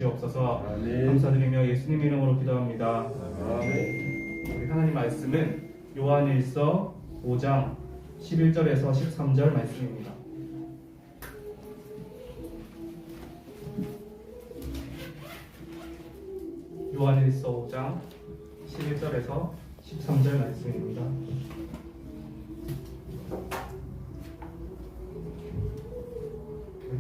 주시옵소서. 아멘. 감사드리며 예수님 이름으로 기도합니다. 아멘. 우리 하나님 말씀은 요한일서 5장 11절에서 13절 말씀입니다. 요한일서 5장 11절에서 13절 말씀입니다.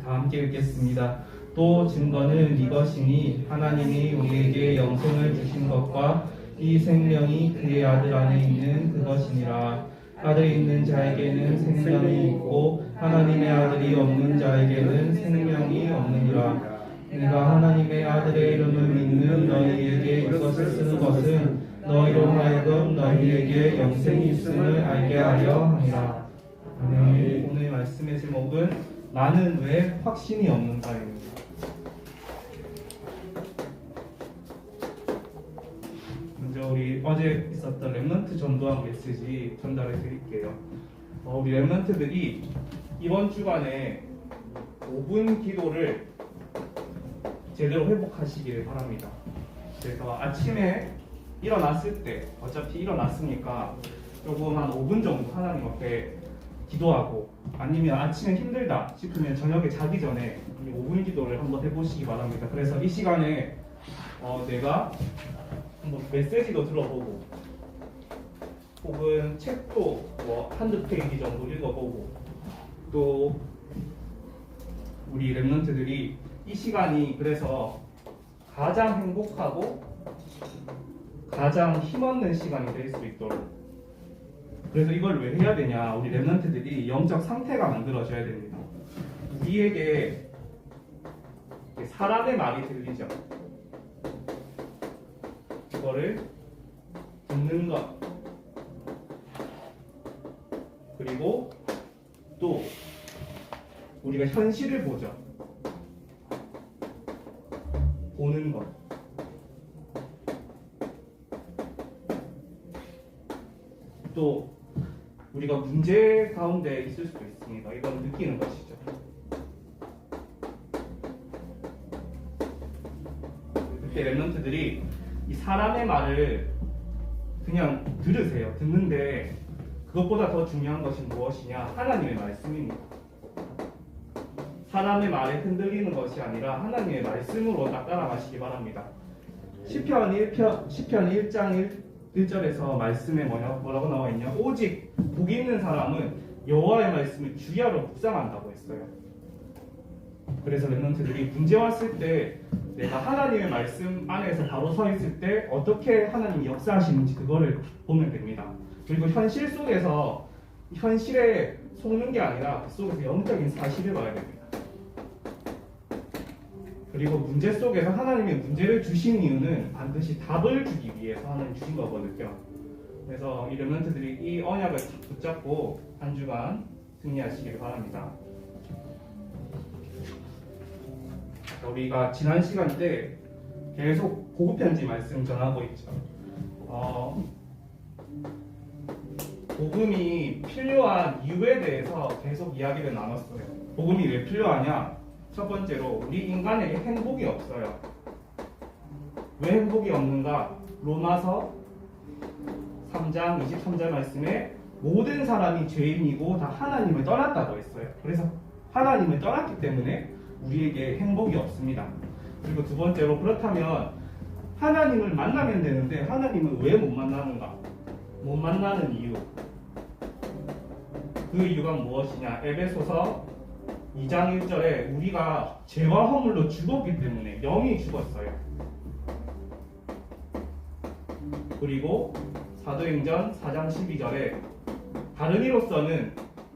다 함께 읽겠습니다. 또 증거는 이것이니 하나님이 우리에게 영생을 주신 것과 이 생명이 그의 아들 안에 있는 그것이니라. 아들이 있는 자에게는 생명이 있고 하나님의 아들이 없는 자에게는 생명이 없느니라. 내가 하나님의 아들의 이름을 믿는 너희에게 이것을 쓰는 것은 너희로 하여금 너희에게 영생이 있음을 알게 하려 함이라. 아멘. 오늘 말씀의 제목은 나는 왜 확신이 없는가입니다. 먼저 우리 어제 있었던 렘넌트 전도학 메시지 전달해 드릴게요. 우리 렘넌트들이 이번 주간에 5분 기도를 제대로 회복하시길 바랍니다. 그래서 아침에 일어났을 때 어차피 일어났으니까 조금 한 5분 정도 하나님 앞에 기도하고, 아니면 아침에 힘들다 싶으면 저녁에 자기 전에 이 5분 기도를 한번 해보시기 바랍니다. 그래서 이 시간에 내가 한번 메시지도 들어보고 혹은 책도 한두 페이지 정도 읽어보고, 또 우리 랩런트들이 이 시간이 그래서 가장 행복하고 가장 힘없는 시간이 될 수 있도록, 그래서 이걸 왜 해야 되냐, 우리 랩런트들이 영적 상태가 만들어져야 됩니다. 우리에게 사람의 말이 들리죠. 그거를 듣는 것, 그리고 또 우리가 현실을 보죠. 보는 것, 또 우리가 문제 가운데 있을 수도 있습니다. 이건 느끼는 것이죠. 그때 랩런트들이 이 사람의 말을 그냥 들으세요. 듣는데 그것보다 더 중요한 것이 무엇이냐? 하나님의 말씀입니다. 사람의 말에 흔들리는 것이 아니라 하나님의 말씀으로 딱 따라가시기 바랍니다. 시편 1장 1절에서 말씀에 뭐라고 나와 있냐? 오직 복 있는 사람은 여호와의 말씀을 주야로 묵상한다고 했어요. 그래서 랩런트들이 문제 왔을 때 내가 하나님의 말씀 안에서 바로 서 있을 때 어떻게 하나님이 역사하시는지 그거를 보면 됩니다. 그리고 현실 속에서 현실에 속는 게 아니라 그 속에서 영적인 사실을 봐야 됩니다. 그리고 문제 속에서 하나님의 문제를 주신 이유는 반드시 답을 주기 위해서 하나님 주신 거거든요. 그래서 이 렘넌트들이 이 언약을 붙잡고 한 주간 승리하시길 바랍니다. 우리가 지난 시간 때 계속 보급편지 말씀 전하고 있죠. 복음이 필요한 이유에 대해서 계속 이야기를 나눴어요. 복음이 왜 필요하냐? 첫 번째로 우리 인간에게 행복이 없어요. 왜 행복이 없는가? 로마서 3장 23절 말씀에 모든 사람이 죄인이고 다 하나님을 떠났다고 했어요. 그래서 하나님을 떠났기 때문에 우리에게 행복이 없습니다. 그리고 두 번째로, 그렇다면 하나님을 만나면 되는데 하나님을 왜 못 만나는가? 못 만나는 이유, 그 이유가 무엇이냐? 에베소서 2장 1절에 우리가 죄와 허물로 죽었기 때문에, 영이 죽었어요. 그리고 사도행전 4장 12절에 다른 이로서는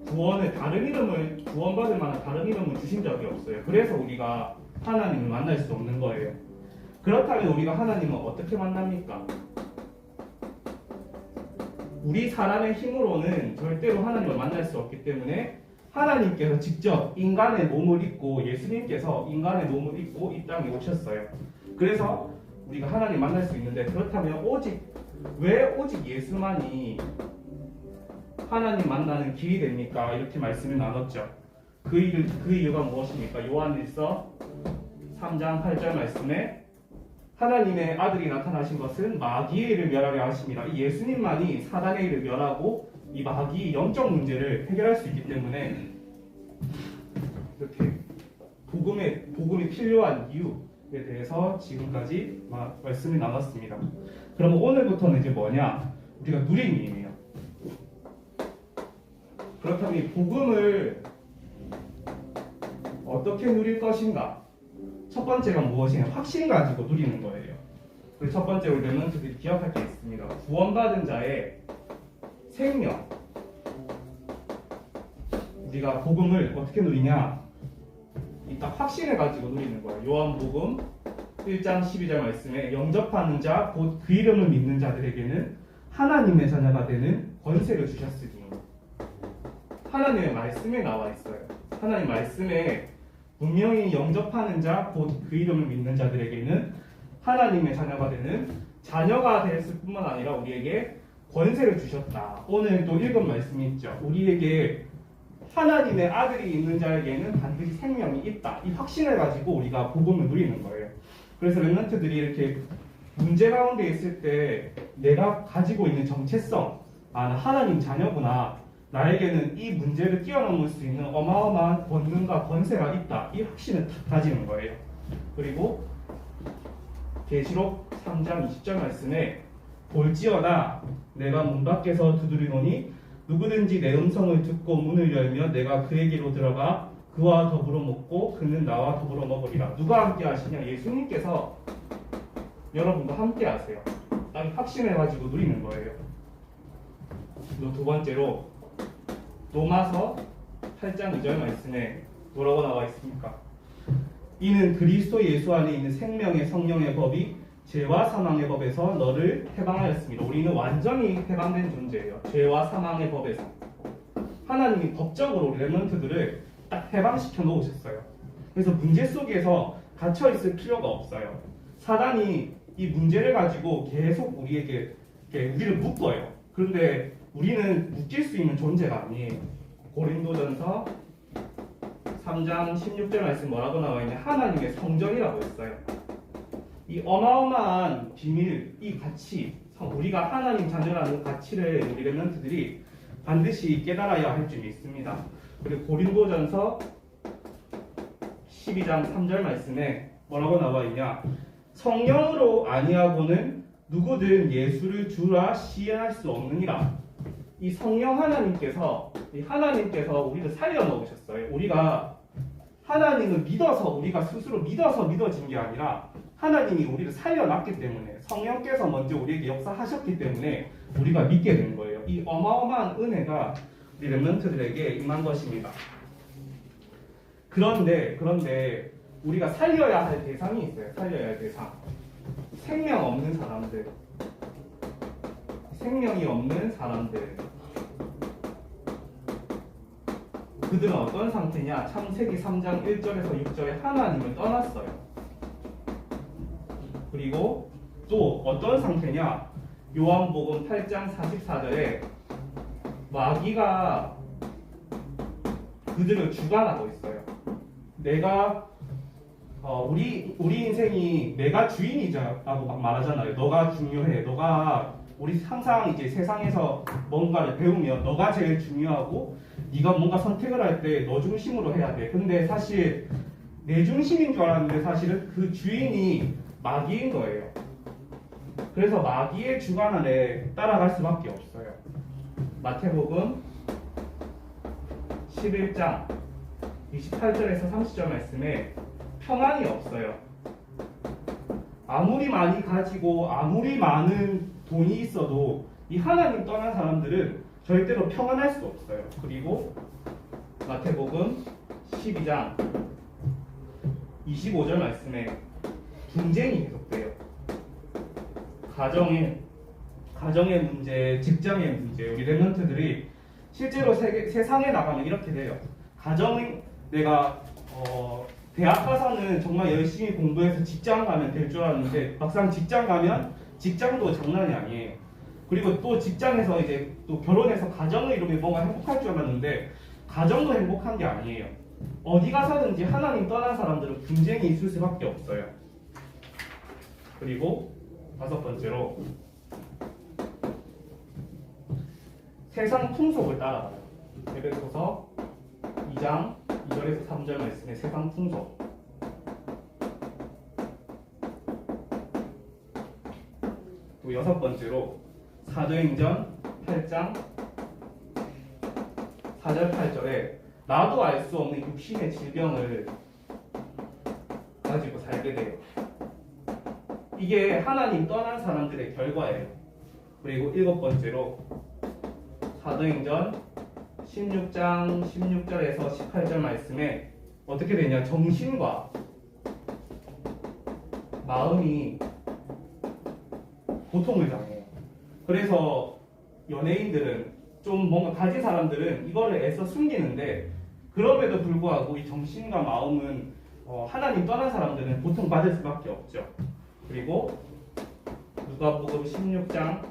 구원받을 만한 다른 이름을 주신 적이 없어요. 그래서 우리가 하나님을 만날 수 없는 거예요. 그렇다면 우리가 하나님을 어떻게 만납니까? 우리 사람의 힘으로는 절대로 하나님을 만날 수 없기 때문에 하나님께서 직접 인간의 몸을 입고, 예수님께서 인간의 몸을 입고 이 땅에 오셨어요. 그래서 우리가 하나님 만날 수 있는데, 그렇다면 왜 오직 예수만이 하나님 만나는 길이 됩니까? 이렇게 말씀을 나눴죠. 그 이유가 무엇입니까? 요한일서 3장 8절 말씀에 하나님의 아들이 나타나신 것은 마귀의 일을 멸하려 하심이라. 이 예수님만이 사단의 일을 멸하고 이 마귀 영적 문제를 해결할 수 있기 때문에 이렇게 복음이 필요한 이유에 대해서 지금까지 말씀을 나눴습니다. 그럼 오늘부터는 이제 뭐냐? 우리가 누림이에요. 그렇다면 이 복음을 어떻게 누릴 것인가? 첫 번째가 무엇이냐? 확신 가지고 누리는 거예요. 그리고 첫 번째로 렘넌트들이 기억할 게 있습니다. 구원받은 자의 생명. 우리가 복음을 어떻게 누리냐? 딱 확신을 가지고 누리는 거예요. 요한복음 1장 12절 말씀에 영접하는 자, 곧 그 이름을 믿는 자들에게는 하나님의 자녀가 되는 권세를 주셨으니. 하나님의 말씀에 나와 있어요. 하나님 말씀에 분명히 영접하는 자, 곧 그 이름을 믿는 자들에게는 하나님의 자녀가 되는 자녀가 됐을 뿐만 아니라 우리에게 권세를 주셨다. 오늘 또 읽은 말씀이 있죠. 우리에게 하나님의 아들이 있는 자에게는 반드시 생명이 있다. 이 확신을 가지고 우리가 복음을 누리는 거예요. 그래서 렘넌트들이 이렇게 문제 가운데 있을 때 내가 가지고 있는 정체성, 나 하나님 자녀구나. 나에게는 이 문제를 뛰어넘을 수 있는 어마어마한 권능과 권세가 있다. 이 확신을 딱 가지는 거예요. 그리고 계시록 3장 20절 말씀에 볼지어다 내가 문 밖에서 두드리노니 누구든지 내 음성을 듣고 문을 열면 내가 그에게로 들어가 그와 더불어 먹고 그는 나와 더불어 먹으리라. 누가 함께 하시냐? 예수님께서 여러분과 함께 하세요. 딱 확신을 가지고 누리는 거예요. 그리고 두 번째로 로마서 8장 2절 말씀에 뭐라고 나와 있습니까? 이는 그리스도 예수 안에 있는 생명의 성령의 법이 죄와 사망의 법에서 너를 해방하였습니다. 우리는 완전히 해방된 존재예요. 죄와 사망의 법에서. 하나님이 법적으로 우리 렘넌트들을 딱 해방시켜 놓으셨어요. 그래서 문제 속에서 갇혀 있을 필요가 없어요. 사단이 이 문제를 가지고 계속 우리를 묶어요. 그런데 우리는 묶일 수 있는 존재가 아니에요. 고린도전서 3장 16절 말씀 뭐라고 나와 있냐? 하나님의 성전이라고 했어요. 이 어마어마한 비밀, 이 가치, 우리가 하나님 자녀라는 가치를 우리 렘넌트들이 반드시 깨달아야 할 점이 있습니다. 그리고 고린도전서 12장 3절 말씀에 뭐라고 나와 있냐? 성령으로 아니하고는 누구든 예수를 주라 시인할 수 없느니라. 이 성령 하나님께서 우리를 살려 넣으셨어요. 우리가 하나님을 믿어서 우리가 스스로 믿어서 믿어진 게 아니라 하나님이 우리를 살려놨기 때문에 성령께서 먼저 우리에게 역사하셨기 때문에 우리가 믿게 된 거예요. 이 어마어마한 은혜가 우리 렘넌트들에게 임한 것입니다. 그런데 우리가 살려야 할 대상이 있어요. 살려야 할 대상. 생명 없는 사람들. 생명이 없는 사람들. 그들은 어떤 상태냐? 창세기 3장 1절에서 6절에 하나님을 떠났어요. 그리고 또 어떤 상태냐? 요한복음 8장 44절에 마귀가 그들을 주관하고 있어요. 우리 인생이 내가 주인이자라고 막 말하잖아요. 너가 중요해. 우리 항상 이제 세상에서 뭔가를 배우면 너가 제일 중요하고 네가 뭔가 선택을 할 때 너 중심으로 해야 돼. 근데 사실 내 중심인 줄 알았는데 사실은 그 주인이 마귀인 거예요. 그래서 마귀의 주관 아래 따라갈 수밖에 없어요. 마태복음 11장 28절에서 30절 말씀에 평안이 없어요. 아무리 많이 가지고 아무리 많은 돈이 있어도 이 하나님 떠난 사람들은 절대로 평안할 수 없어요. 그리고 마태복음 12장 25절 말씀에 분쟁이 계속돼요. 가정의 문제, 직장의 문제, 우리 렘넌트들이 실제로 세상에 나가면 이렇게 돼요. 내가 대학 가서는 정말 열심히 공부해서 직장 가면 될 줄 알았는데 막상 직장 가면 직장도 장난이 아니에요. 그리고 또 직장에서 이제 또 결혼해서 가정을 이루면 뭔가 행복할 줄 알았는데 가정도 행복한 게 아니에요. 어디 가서든지 하나님 떠난 사람들은 분쟁이 있을 수밖에 없어요. 그리고 다섯 번째로 세상 풍속을 따라가요. 에베소서 2장 2절에서 3절 말씀의 세상 풍속. 또 여섯 번째로 사도행전 8장 4절 8절에 나도 알 수 없는 육신의 질병을 가지고 살게 돼요. 이게 하나님 떠난 사람들의 결과예요. 그리고 일곱 번째로 사도행전 16장 16절에서 18절 말씀에 어떻게 되냐, 정신과 마음이 고통을 당해요. 그래서 연예인들은 좀 뭔가 가진 사람들은 이거를 애써 숨기는데, 그럼에도 불구하고 이 정신과 마음은 하나님 떠난 사람들은 고통받을 수밖에 없죠. 그리고 누가복음 16장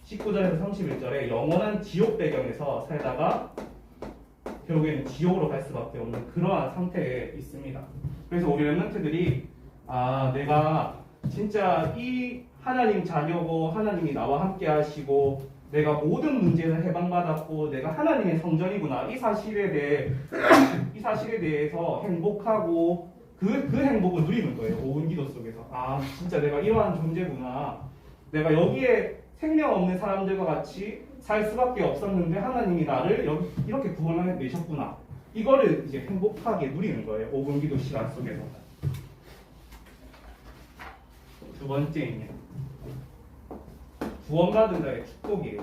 19절에서 31절에 영원한 지옥 배경에서 살다가 결국에는 지옥으로 갈 수밖에 없는 그러한 상태에 있습니다. 그래서 우리 렘넌트들이 내가 진짜 이 하나님 자녀고 하나님이 나와 함께 하시고 내가 모든 문제에서 해방받았고 내가 하나님의 성전이구나, 이 사실에 대해서 행복하고 그 행복을 누리는 거예요. 오은 기도 속에서. 진짜 내가 이러한 존재구나, 내가 여기에 생명 없는 사람들과 같이 살 수밖에 없었는데 하나님이 나를 이렇게 구원해 내셨구나, 이거를 이제 행복하게 누리는 거예요. 오은 기도 시간 속에서. 두 번째입니다. 구원받은 자의 축복이에요.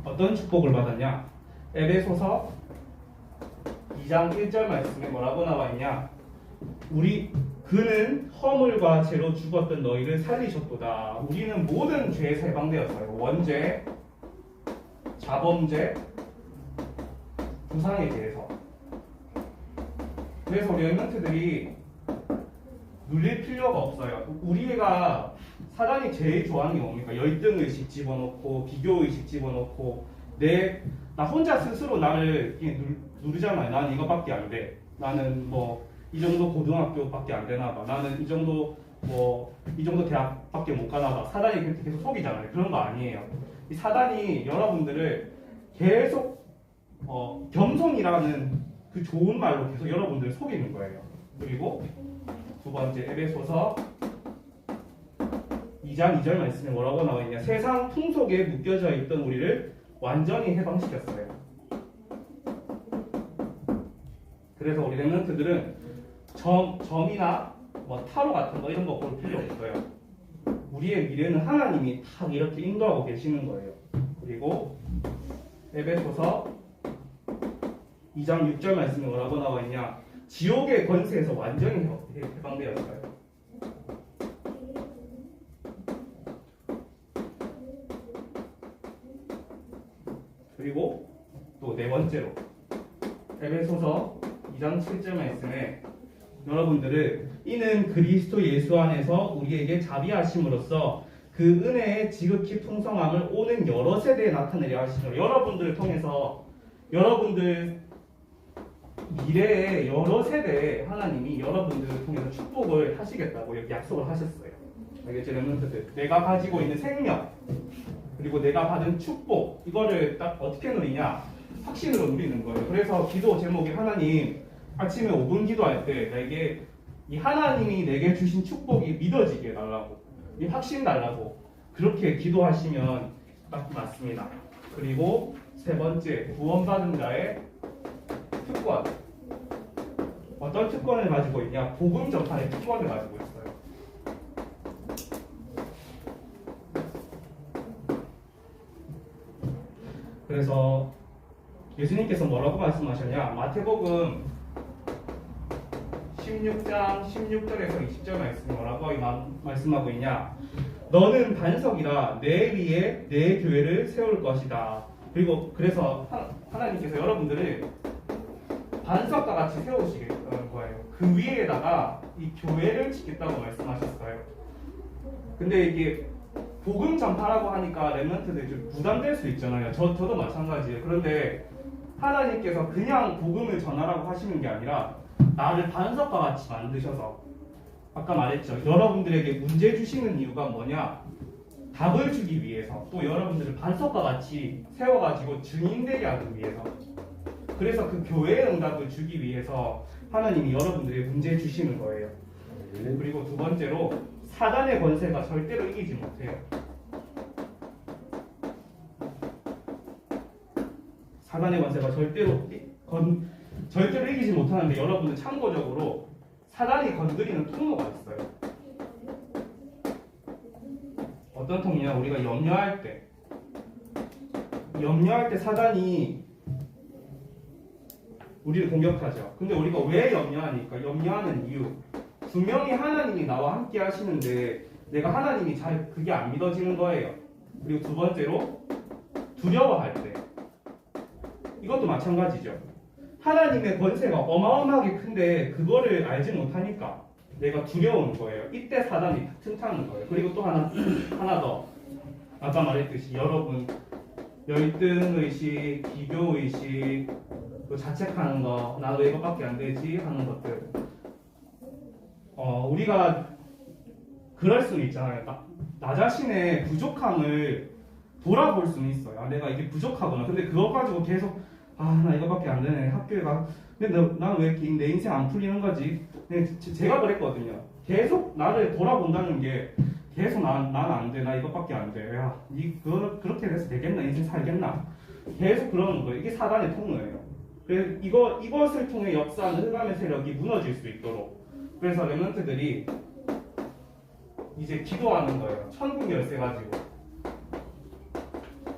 어떤 축복을 받았냐? 에베소서 2장 1절 말씀에 뭐라고 나와 있냐? 그는 허물과 죄로 죽었던 너희를 살리셨도다. 우리는 모든 죄에서 해방되었어요. 원죄, 자범죄, 부상에 대해서. 그래서 우리 렘넌트들이 눌릴 필요가 없어요. 우리가 사단이 제일 좋아하는 게 뭡니까? 열등의식 집어넣고 비교의식 집어넣고 나 혼자 스스로 나를 누르잖아요. 나는 이거밖에 안 돼. 나는 이 정도 고등학교밖에 안 되나 봐. 나는 이 정도 대학밖에 못 가나 봐. 사단이 그렇게 계속 속이잖아요. 그런 거 아니에요. 이 사단이 여러분들을 계속 겸손이라는 그 좋은 말로 계속 여러분들을 속이는 거예요. 그리고 두 번째, 에베소서 2장 2절 말씀에 뭐라고 나와 있냐? 세상 풍속에 묶여져 있던 우리를 완전히 해방시켰어요. 그래서 우리 렘넌트들은 점이나 타로 같은 거 이런 거 볼 필요 없어요. 우리의 미래는 하나님이 딱 이렇게 인도하고 계시는 거예요. 그리고 에베소서 2장 6절 말씀에 뭐라고 나와 있냐? 지옥의 권세에서 완전히 해방되었어요. 그리고 또 네 번째로 에베소서 2장 7절 말씀에 여러분들을 이는 그리스도 예수 안에서 우리에게 자비하심으로써 그 은혜의 지극히 풍성함을 오는 여러 세대에 나타내려 하시노라. 여러분들을 통해서 여러분들 미래의 여러 세대에 하나님이 여러분들을 통해서 축복을 하시겠다고 이렇게 약속을 하셨어요. 알겠죠, 렘넌트들? 내가 가지고 있는 생명 그리고 내가 받은 축복, 이거를 딱 어떻게 누리냐? 확신으로 누리는 거예요. 그래서 기도 제목이 하나님, 아침에 5분 기도할 때 나에게 이 하나님이 내게 주신 축복이 믿어지게 달라고, 이 확신 달라고 그렇게 기도하시면 딱 맞습니다. 그리고 세 번째, 구원받은 자의 특권. 어떤 특권을 가지고 있냐? 복음 전파의 특권을 가지고 있어요. 그래서 예수님께서 뭐라고 말씀하셨냐? 마태복음 16장 16절에서 20절 말씀이 뭐라고 말씀하고 있냐? 너는 반석이라 내 위에 내 교회를 세울 것이다. 그리고 그래서 하나님께서 여러분들을 반석과 같이 세우시겠다는 거예요. 그 위에다가 이 교회를 짓겠다고 말씀하셨어요. 근데 이게 복음 전파라고 하니까 렘넌트들이 좀 부담될 수 있잖아요. 저도 마찬가지예요. 그런데 하나님께서 그냥 복음을 전하라고 하시는 게 아니라 나를 반석과 같이 만드셔서 아까 말했죠. 여러분들에게 문제 주시는 이유가 뭐냐? 답을 주기 위해서, 또 여러분들을 반석과 같이 세워가지고 증인되게 하기 위해서. 그래서 그 교회의 응답을 주기 위해서 하나님이 여러분들에게 문제 주시는 거예요. 그리고 두 번째로 사단의 권세가 절대로 이기지 못해요. 사단의 권세가 절대로 이기지 못하는데, 여러분들 참고적으로 사단이 건드리는 통로가 있어요. 어떤 통로냐? 우리가 염려할 때 사단이 우리를 공격하죠. 근데 우리가 왜 염려하니까? 염려하는 이유, 분명히 하나님이 나와 함께 하시는데 내가 하나님이 잘 그게 안 믿어지는 거예요. 그리고 두 번째로 두려워할 때, 이것도 마찬가지죠. 하나님의 권세가 어마어마하게 큰데 그거를 알지 못하니까 내가 두려운 거예요. 이때 사단이 틈타는 거예요. 그리고 또 하나 더, 아까 말했듯이 여러분 열등의식, 비교의식, 또 자책하는 거, 나도 이것밖에 안 되지 하는 것들, 우리가 그럴 수는 있잖아요. 나 자신의 부족함을 돌아볼 수는 있어요. 내가 이게 부족하구나. 근데 그거 가지고 계속 나 이거밖에 안 되네. 학교에 가. 근데 나는 왜 내 인생 안 풀리는 거지? 제가 그랬거든요. 계속 나를 돌아본다는 게 계속 나는 안 돼. 나 이것밖에 안 돼. 야, 그렇게 돼서 되겠나? 인생 살겠나? 계속 그러는 거예요. 이게 사단의 통로예요. 그래서 이것을 통해 역사하는 흑암의 세력이 무너질 수 있도록. 그래서 렘넌트들이 이제 기도하는 거예요. 천국 열쇠 가지고.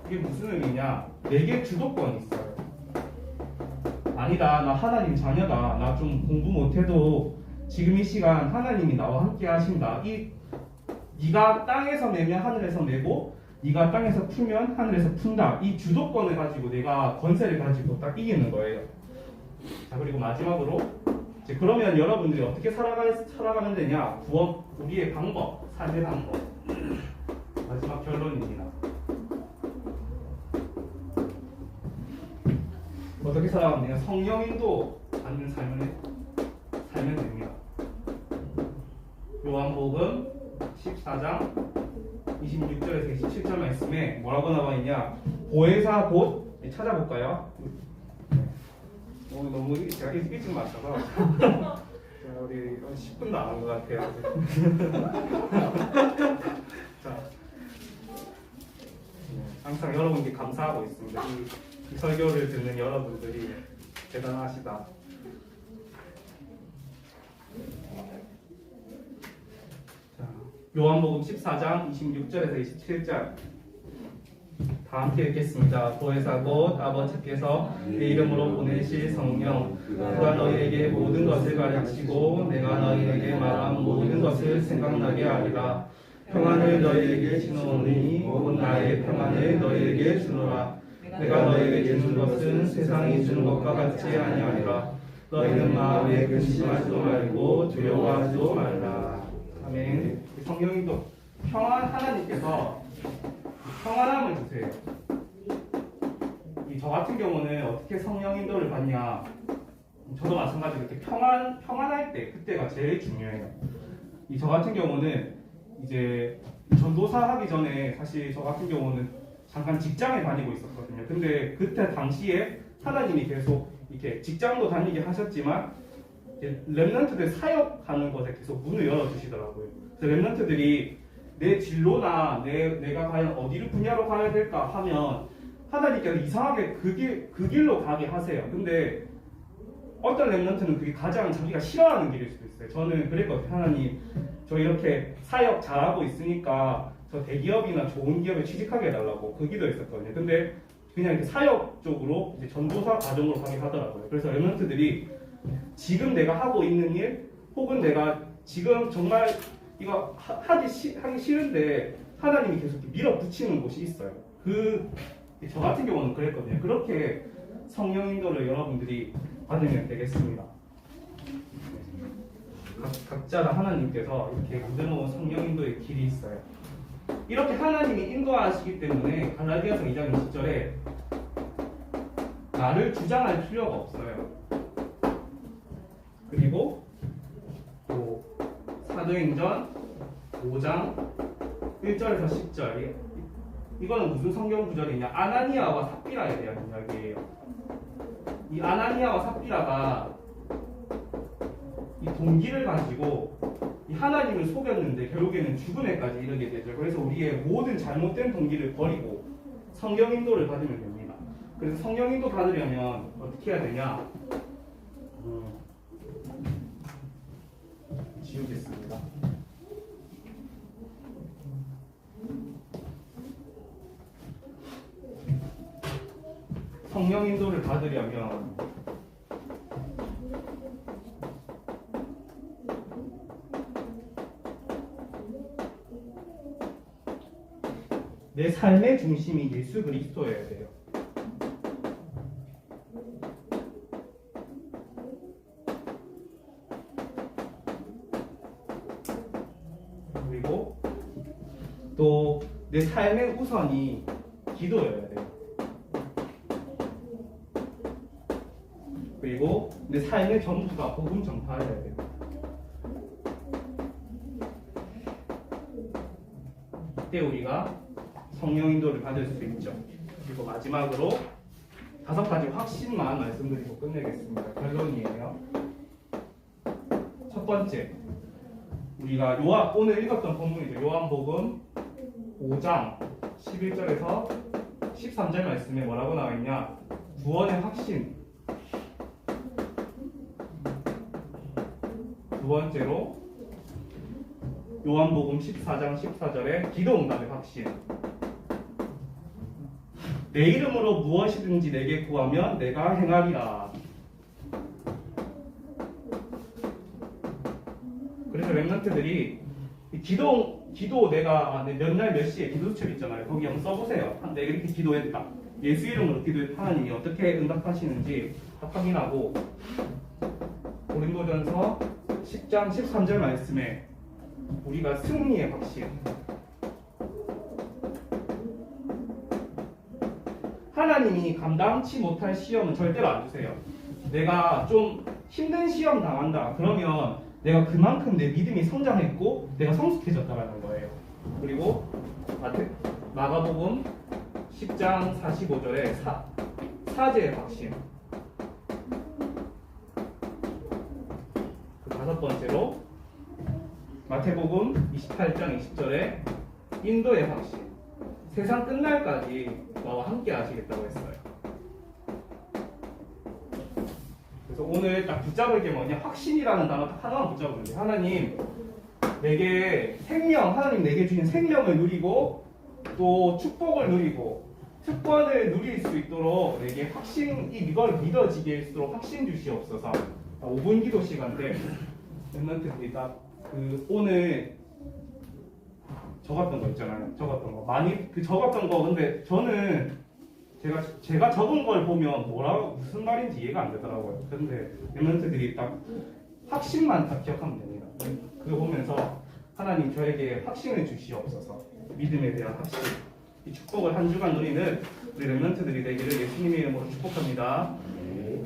이게 무슨 의미냐? 내게 주도권이 있어요. 아니다, 나 하나님 자녀다. 나 좀 공부 못해도 지금 이 시간 하나님이 나와 함께 하신다. 네가 땅에서 매면 하늘에서 매고, 네가 땅에서 풀면 하늘에서 푼다. 이 주도권을 가지고 내가 권세를 가지고 딱 이기는 거예요. 자, 그리고 마지막으로 이제 그러면 여러분들이 어떻게 살아가면 되냐? 우리의 방법, 삶의 방법. 마지막 결론입니다. 어떻게 살아가면 되냐? 성령인도 받는 삶을 살면 됩니다. 요한복음 14장 26절에서 27절 말씀에 뭐라고 나와 있냐? 보혜사 곧, 찾아볼까요? 너무 제가 일찍 맞춰서 우리 10분도 안 한 것 같아요. 자, 항상 여러분께 감사하고 있습니다. 이 설교를 듣는 여러분들이 대단하시다. 자, 요한복음 14장 26절에서 27절 다 함께 읽겠습니다. 보혜사 곧 아버지께서 내 이름으로 보내실 성령, 그가 너희에게 모든 것을 가르치고 내가 너희에게 말한 모든 것을 생각나게 하리라. 평안을 너희에게 주노니 곧 나의 평안을 너희에게 주노라. 내가 너희에게 주는 것은 세상이 주는 것과 같지 아니하리라. 너희는 마음에 근심하지도 말고 두려워하지도 말라. 아멘. 성령님도 하나님께서 평안함을 주세요. 저 같은 경우는 어떻게 성령 인도를 받냐? 저도 마찬가지로 이렇게 평안할 때, 그때가 제일 중요해요. 저 같은 경우는 이제 전도사 하기 전에 사실 저 같은 경우는 잠깐 직장에 다니고 있었거든요. 근데 그때 당시에 하나님이 계속 이렇게 직장도 다니게 하셨지만 렘넌트들 사역하는 것에 계속 문을 열어주시더라고요. 그래서 렘넌트들이 내 진로나 내가 과연 어디를 분야로 가야 될까 하면 하나님께서 이상하게 그 길로 가게 하세요. 근데 어떤 렘넌트는 그게 가장 자기가 싫어하는 길일 수도 있어요. 저는 그랬거든요. 하나님, 저 이렇게 사역 잘하고 있으니까 저 대기업이나 좋은 기업에 취직하게 해달라고 그 기도했었거든요. 근데 그냥 이렇게 사역 쪽으로 이제 전도사 과정으로 가게 하더라고요. 그래서 렘넌트들이 지금 내가 하고 있는 일, 혹은 내가 지금 정말 이거 하기 싫은데 하나님이 계속 밀어붙이는 곳이 있어요. 저 같은 경우는 그랬거든요. 그렇게 성령 인도를 여러분들이 받으면 되겠습니다. 각자가 하나님께서 이렇게 만들어놓은 성령 인도의 길이 있어요. 이렇게 하나님이 인도하시기 때문에 갈라디아서 2장 20절에 나를 주장할 필요가 없어요. 그리고 또 사도행전 5장 1절에서 10절 이거는 무슨 성경 구절이냐? 아나니아와 삽비라에 대한 이야기예요. 이 아나니아와 삽비라가 이 동기를 가지고 이 하나님을 속였는데 결국에는 죽음에까지 이르게 되죠. 그래서 우리의 모든 잘못된 동기를 버리고 성령 인도를 받으면 됩니다. 그래서 성령 인도 받으려면 어떻게 해야 되냐? 지우겠습니다. 성령 인도를 받으려면 내 삶의 중심이 예수 그리스도여야 돼요. 그리고 또 내 삶의 우선이 기도여야 돼요. 그리고 내 삶의 전부가 복음 전파여야 돼요. 이때 우리가 성령 인도를 받을 수 있죠. 그리고 마지막으로 5가지 확신만 말씀드리고 끝내겠습니다. 결론이에요. 첫 번째, 우리가 오늘 읽었던 본문이죠. 요한복음 5장 11절에서 13절 말씀에 뭐라고 나와 있냐? 구원의 확신. 두 번째로 요한복음 14장 14절에 기도 응답의 확신. 내 이름으로 무엇이든지 내게 구하면 내가 행하리라. 그래서 렘넌트들이 기도 내가 몇 날 몇 시에 기도 수첩 있잖아요. 거기 한번 써보세요. 내가 이렇게 기도했다. 예수 이름으로 기도했다. 하나님이 어떻게 응답하시는지 확인하고 고린도전서 10장 13절 말씀에 우리가 승리의 확신. 하나님이 감당치 못할 시험은 절대로 안 주세요. 내가 좀 힘든 시험 당한다. 그러면 내가 그만큼 내 믿음이 성장했고 내가 성숙해졌다는 거예요. 그리고 마가복음 10장 45절에 사제의 확신. 그 5번째로 마태복음 28장 20절에 인도의 확신. 세상 끝날까지 나와 함께 하시겠다고 했어요. 그래서 오늘 딱 붙잡을 게 뭐냐? 확신이라는 단어 딱 하나만 붙잡으면 돼요. 하나님 내게 하나님 내게 주신 생명을 누리고 또 축복을 누리고 특권을 누릴 수 있도록 내게 이걸 믿어지게일수록 확신 주시옵소서. 5분 기도 시간대 랩런트들이 딱 오늘 적었던 거 있잖아요. 적었던 거 많이 적었던 거 근데 저는 제가 적은 걸 보면 무슨 말인지 이해가 안 되더라고요. 근데 랩런트들이 딱 확신만 딱 기억하면 됩니다. 그거 보면서 하나님 저에게 확신을 주시옵소서. 믿음에 대한 확신. 이 축복을 한 주간 누리는 우리 랩런트들이 되기를 예수님의 이름으로 축복합니다.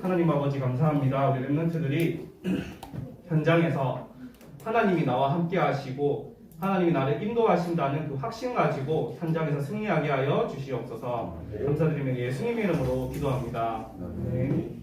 하나님 아버지 감사합니다. 우리 랩런트들이 현장에서 하나님이 나와 함께 하시고 하나님이 나를 인도하신다는 그 확신 가지고 현장에서 승리하게 하여 주시옵소서. 감사드리며 예수님의 이름으로 기도합니다. 네.